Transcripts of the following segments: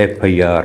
FIR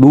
2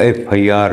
FIR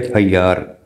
FIR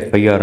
FIR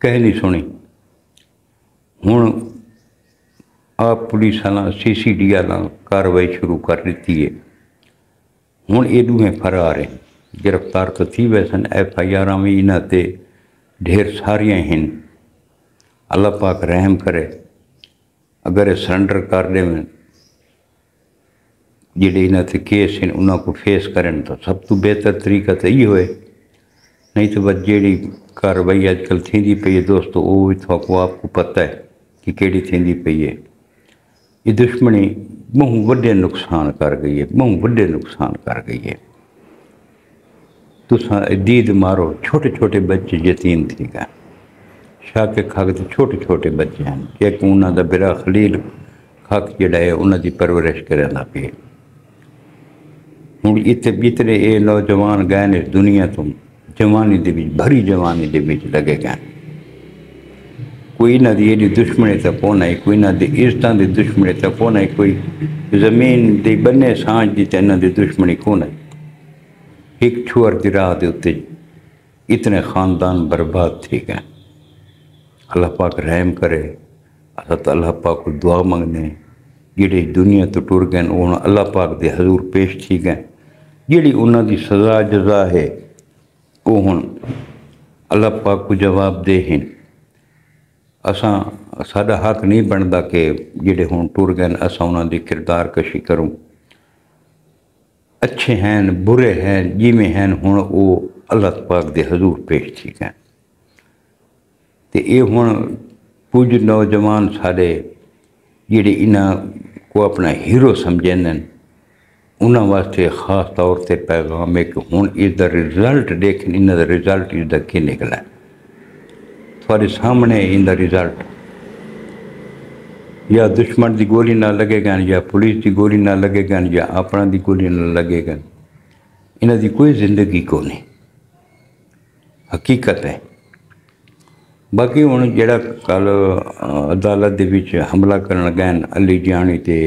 کہہ نہیں سنی ہوں آپ پولیس والا CCD والا کاروائی شروع کر دیتی ہے ہوں یہ دوہیں فرار ہیں گرفتار تو تھی ویسن FIR بھی انہاں تے ڈھیر ساریاں ہیں اللہ پاک رحم کرے اگر یہ سرنڈر کر دیں جڑے انہاں تے کیس ہیں انہاں کو فیس کریں تو سب تو بہتر طریقہ تو یہ ہوئے نہیں تو بس جیڑی کاروائی آج کل تھیندی پئی ہے دوستو وہ بھی تو آپ کو پتہ ہے کہ کیڑی تھیندی پئی ہے یہ دشمنی بہت وڈے نقصان کر گئی ہے بہت وڈے نقصان کر گئی ہے تساں دید مارو چھوٹے چھوٹے بچے یتیم تھی گئے شاک خاک تو چھوٹے چھوٹے بچے ہیں ایک انہاں دا برا خلیل خاک جڑا ہے انہاں دی پرورش کرنا پہ ہوں اتنے یہ نوجوان گئے نے دنیا تو جوانی دے وچ بھری جوانی دے وچ لگے گئے کوئی نہ دی ایڈی دشمنی تا کونا ہے کوئی نہ دی عزتاں دی دشمنی تا کونا ہے کوئی زمین دی بنے سانج دی تے نہ دی دشمنی کونا ہے ایک چھوڑ دی راہ دے اتے اتنے خاندان برباد تھی گئے اللہ پاک رحم کرے اللہ پاک کو دعا منگنے جڑے دنیا تو ٹر گئے انہوں اللہ پاک دے حضور پیش تھی گئے جڑی انہوں دی سزا جزا ہے وہ ہن اللہ پاک کو جواب دے ہیں اساں ساڈا حق نہیں بنتا کہ جڑے ہن ٹر گئے اساں انہوں دی کردار کشی کروں اچھے ہیں برے ہیں جی میں ہیں ہن وہ اللہ پاک دے حضور پیش تھی گئے تے یہ ہن کچھ نوجوان سارے جڑے انہاں کو اپنا ہیرو سمجھیں انہاں واسطے خاص طور سے پیغام ہے کہ ہن اس دا رزلٹ دیکھیں انہاں دا رزلٹ اس دا کی نکلا ہے تھوڑے سامنے ان دا رزلٹ یا دشمن دی گولی نہ لگے گا یا پولیس دی گولی نہ لگے گا یا اپنا دی گولی نہ لگے گا انہاں دی کوئی زندگی کو نہیں حقیقت ہے باقی ہوں جڑا کل عدالت دے وچ حملہ کرن گئے علی جانی تے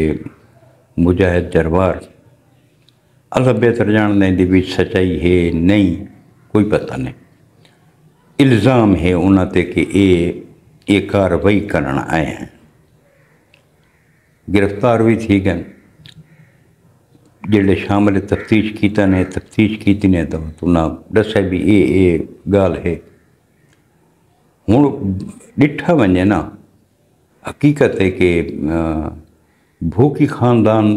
مجاہد جروار اللہ بہتر جاننے دے وچ سچائی ہے نہیں کوئی پتہ نہیں الزام ہے انہاں تے کہ یہ کاروائی کرنا آئے ہیں گرفتار بھی تھی گئے جڑے شامل تفتیش کیتا نے تفتیش کیتی نے تو انہاں دسے بھی یہ گال ہے ہوں ڈٹھا ونجے نا حقیقت ہے کہ بھوکی خاندان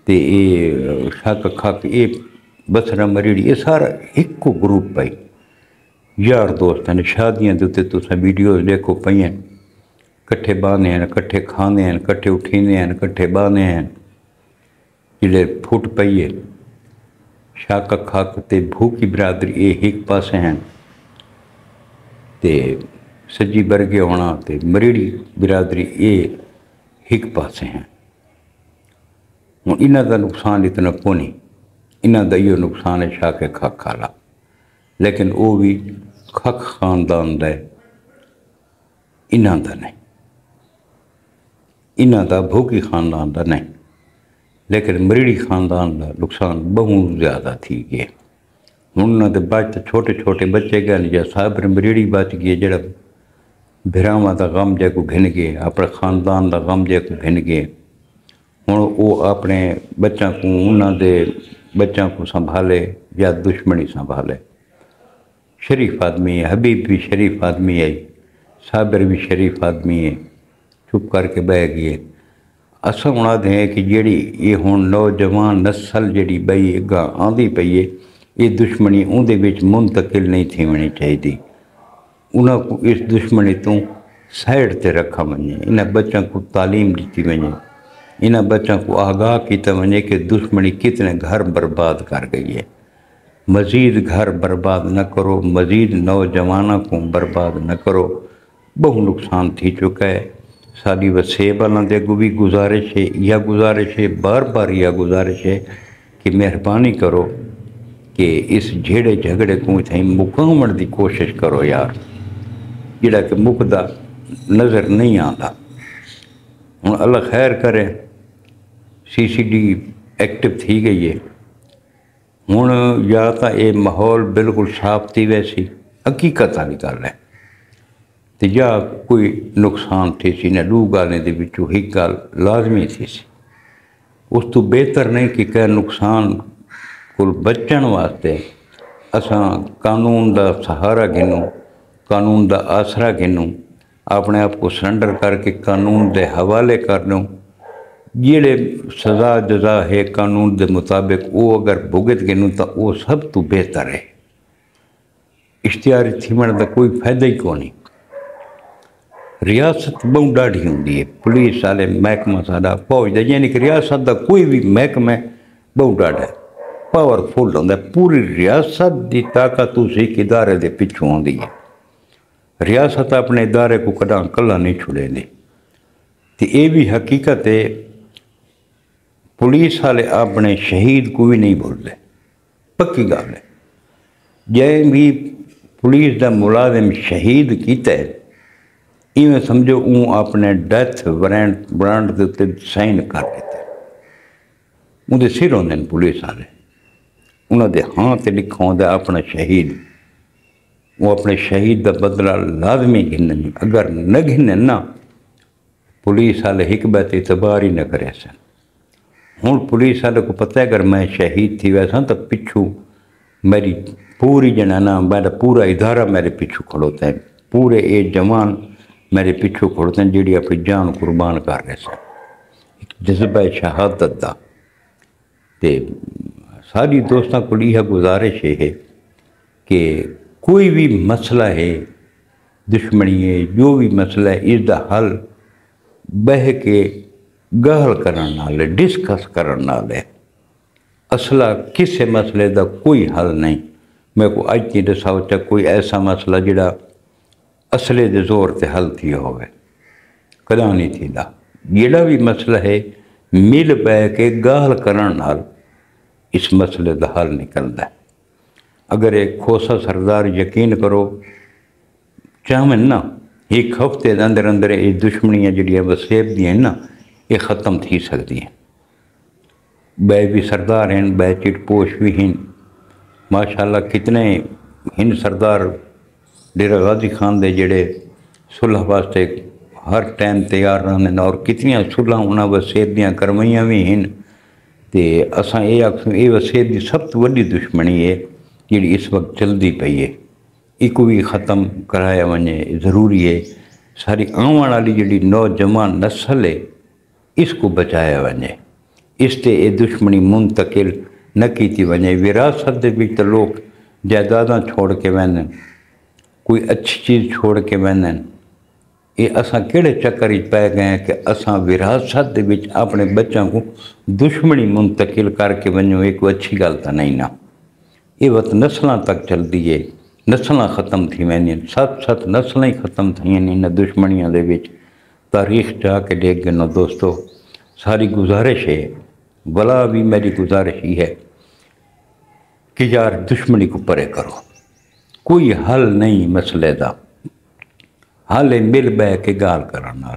تے یہ شاک خاک یہ بسرا مریڑی یہ سارا ایک کو گروپ پائی یار دوست ہیں شادیاں دے تساں ویڈیوز دیکھو پئی ہیں کٹھے باندھے ہیں کٹھے کھاندے ہیں کٹھے اٹھیندے ہیں کٹھے باندھے ہیں جڑے پھٹ پئی ہے شاک خاک تے بھوکی برادری یہ ایک پاسے ہیں تے سجی برگے ہونا تے مریڑی برادری یہ ایک پاسے ہیں ہوں انہاں دا نقصان اتنا کونی انہاں دا یہ نقصان ہے شاک خاک کھالا لیکن وہ بھی خاک خاندان دا ہے انہاں دا نہیں انہاں دا بھوکی خاندان دا نہیں لیکن مریڑی خاندان دا نقصان بہت زیادہ تھی گئے انہاں دے بچ چھوٹے چھوٹے بچے گئے یا صابر مریڑی بچ گئے جڑا بھراواں دا غم جے کو گھن گئے اپنے خاندان دا غم جے کو گھن گئے ہوں وہ اپنے بچوں کو انہاں دے بچوں کو سنبھالے یا دشمنی سنبھالے شریف آدمی ہے حبیب بھی شریف آدمی ہے صابر بھی شریف آدمی ہے چپ کر کے بہ گئے اساں ہن آدھے ہیں کہ جیڑی یہ ہن نوجوان نسل جیڑی بئی اگاں آندی پئی ہے یہ دشمنی اندے وچ منتقل نہیں تھی ہونی چاہیے انہاں کو اس دشمنی تو سائڈ تے رکھا ونجے انہاں بچوں کو تعلیم دیتی ونجے انہاں بچوں کو آگاہ کیتا ونجے کہ دشمنی کتنے گھر برباد کر گئی ہے مزید گھر برباد نہ کرو مزید نوجوانوں کو برباد نہ کرو بہت نقصان تھی چکا ہے ساری وسیع والاں دے اگوں بھی گزارش ہے یا گزارش ہے بار بار یا گزارش ہے کہ مہربانی کرو کہ اس جھیڑے جھگڑے کو اتھیں مکمل دی کوشش کرو یار جڑا کہ مکدا نظر نہیں آتا ہوں اللہ خیر کرے CCD ایکٹیو تھی گئی ہے ہوں یا تو یہ ماحول بالکل صاف تھی ویسی حقیقت والی گل ہے تو یا کوئی نقصان تھی سی نہ دو گالیں دے وچوں ایک گال لازمی تھی سی۔ اس تو بہتر نہیں کہ نقصان کو بچن واسطے اساں قانون دا سہارا گھنوں، قانون دا آسرا گھنوں، اپنے آپ کو سرنڈر کر کے قانون دے حوالے کر دوں، جیڑے سزا جزا ہے قانون دے مطابق وہ اگر بھگت گنوں تو وہ سب تو بہتر ہے۔ اشتہاری تھیمن دا کوئی فائدہ ہی کو نہیں۔ ریاست بہت ڈاڑھی ہوندی ہے، پولیس والے محکمہ ساڈا، فوج دا، یعنی کہ ریاست دا کوئی بھی محکمہ بہت ڈاڑھا ہے، پاورفل ہوندا ہے۔ پوری ریاست دی طاقت اس ایک ادارے دے پچھوں ہوندی ہے۔ ریاست اپنے ادارے کو کداں کلا نہیں چھڑے دی۔ تو یہ بھی حقیقت ہے، پولیس والے اپنے شہید کو بھی نہیں بھولتے، پکی گل ہے۔ جے بھی پولیس دا ملازم شہید کیتا ہے، ایویں سمجھو اون اپنے ڈیتھ وارنٹ دے تے سائن کر دیتے، ان دے سر ہوندے نے پولیس والے، انہاں دے ہاں تے لکھا ہوندا اپنا شہید، وہ اپنے شہید دا بدلہ لازمی گھنن، اگر نہ گھنن نا پولیس والے ایک بات اعتبار ہی نہ کرے سن۔ ہوں پولیس والے کو پتہ ہے اگر میں شہید تھی ویسا تو پچھو میری پوری جنانا، میرا پورا ادارہ میرے پچھو کھڑوتا ہے، پورے اے جوان میرے پچھو کھڑوتے ہیں جیڑی اپنی جان قربان کر رہے سن، جذبہ شہادت دا۔ تے ساری دوستاں کو یہ گزارش ہے کہ کوئی بھی مسئلہ ہے، دشمنی ہے، جو بھی مسئلہ ہے، اس دا حل بہ کے گہل کرن نال ہے، ڈسکس کرن نال ہے۔ اصلہ کسے مسئلے دا کوئی حل نہیں۔ میں کو اج کی دسا ہوتا کوئی ایسا مسئلہ جڑا اصلے دے زور تے حل تھی ہوئے، کداں نہیں تھی دا۔ جڑا بھی مسئلہ ہے مل بہ کے گہل کرن نال اس مسئلے دا حل نکلدا ہے۔ اگر ایک کھوسا سردار یقین کرو چاہمن نا ایک ہفتے دے اندر اندر یہ دشمنیاں جڑیاں وسیب دی ہیں نا یہ ختم تھی سکتی ہیں۔ بے بھی سردار ہیں، بے چٹ پوش بھی ہیں، ماشاءاللہ کتنے ہن سردار ڈیرہ غازی خان دے جڑے صلح واسطے ہر ٹائم تیار رہنے اور کتنی صلح انہاں وسیب دیاں کروائیاں بھی ہیں۔ تے اساں یہ آکھوں یہ وسیب دی سب تو وڈی دشمنی ہے جڑی اس وقت چلدی پئی ہے، ایک بھی ختم کرایا ونے ضروری ہے۔ ساری آن والی جڑی نوجوان نسل ہے اس کو بچایا ونے، اس تے یہ دشمنی منتقل نہ کیتی ونے۔ وراثت دے وچ تے لوگ جائیداداں چھوڑ کے وینن، کوئی اچھی چیز چھوڑ کے وینن۔ یہ اساں کیڑے چکر پی گئے ہیں کہ اساں وراثت دے وچ اپنے بچوں کو دشمنی منتقل کر کے ونجو، ایک اچھی گل تو نہیں نا۔ یہ وقت نسلاں تک چلدی ہے، نسلاں ختم تھی وینیاں، 7 نسلاں ہی ختم تھیں انہاں دشمنیاں دے وچ۔ تاریخ جا کے دیکھ گنو دوستو، ساری گزارش ہے، بلا بھی میری گزارش ہی ہے کہ یار دشمنی کو پرے کرو۔ کوئی حل نہیں مسئلے دا، حل ہے مل بہ کے گال کرنا۔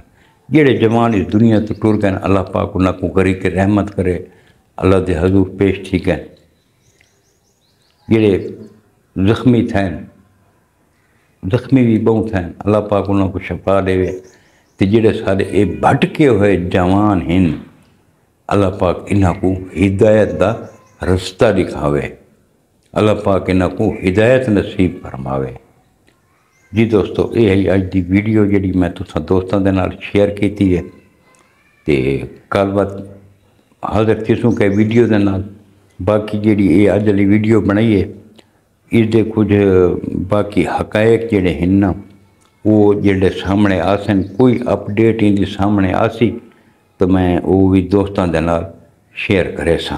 جڑے جوان اس دنیا تو ٹر گئے اللہ پاک انہاں کو کری کے رحمت کرے، اللہ دے حضور پیش تھی گئے۔ جڑے زخمی تھیں، زخمی بھی بہت ہیں، اللہ پاک انہاں کو شفا دے۔ تے جڑے سارے اے بھٹکے ہوئے جوان ہیں، اللہ پاک انہاں کو ہدایت دا رستہ دکھاوے، اللہ پاک انہاں کو ہدایت نصیب فرماوے۔ جی دوستو، یہ ہے اج دی ویڈیو جڑی میں تساں دوستاں دے نال شیئر کیتی ہے۔ تے کل بات حاضر کسوں کے ویڈیو دے نال باقی جڑی یہ اج والی ویڈیو بنائی ہے اس دے کچھ باقی حقائق جڑے ہیں نا وہ جڑے سامنے آسن، کوئی اپڈیٹ ان دی سامنے آسی تو میں وہ بھی دوستاں دے نال شیئر کرے سا۔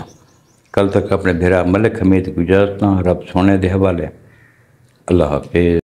کل تک اپنے بھیرا ملک حمید کو اجازت، رب سونے دے حوالے، اللہ حافظ۔